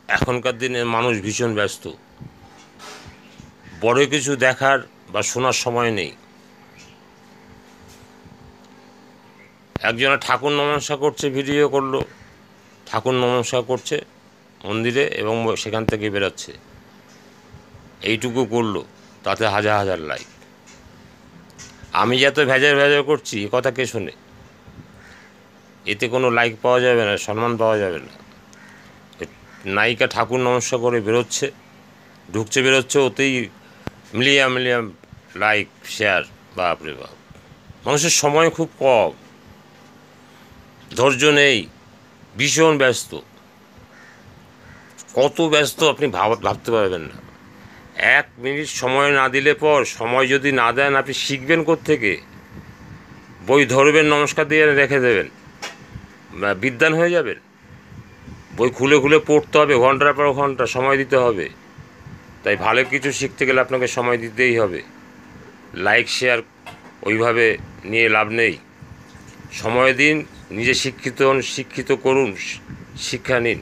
এখনকার দিনে মানুষ ভীষণ ব্যস্ত, বড় কিছু দেখার বা শোনার সময় নেই। একজনে ঠাকুর নমস্কার করছে, ভিডিও করলো, ঠাকুর নমস্কার করছে মন্দিরে এবং সেখান থেকে বেরোচ্ছে, এইটুকু করলো, তাতে হাজার হাজার লাইক। আমি যত ভেজাল ভেজাল করছি এ কথা কে শোনে? এতে কোনো লাইক পাওয়া যাবে না, সম্মান পাওয়া যাবে না। নায়িকা ঠাকুর নমস্কার করে বেরোচ্ছে, ঢুকছে বেরোচ্ছে, ওতেই মিলিয়ন মিলিয়ন লাইক, শেয়ার। বাপরে বাপ! মানুষের সময় খুব কম, ধৈর্য নেই, ভীষণ ব্যস্ত। কত ব্যস্ত আপনি ভাবতে পারবেন না। 1 মিনিট সময় না দিলে পর, সময় যদি না দেন, আপনি শিখবেন কোত্থেকে? বই ধরবেন, নমস্কার দিয়ে রেখে দেবেন, বিদ্বান হয়ে যাবেন? বই খুলে খুলে পড়তে হবে, ঘন্টার পর ঘন্টা সময় দিতে হবে। তাই ভালো কিছু শিখতে গেলে আপনাকে সময় দিতেই হবে। লাইক শেয়ার ওইভাবে নিয়ে লাভ নেই। সময় দিন, নিজে শিক্ষিত হন, শিক্ষিত করুন, শিক্ষা নিন।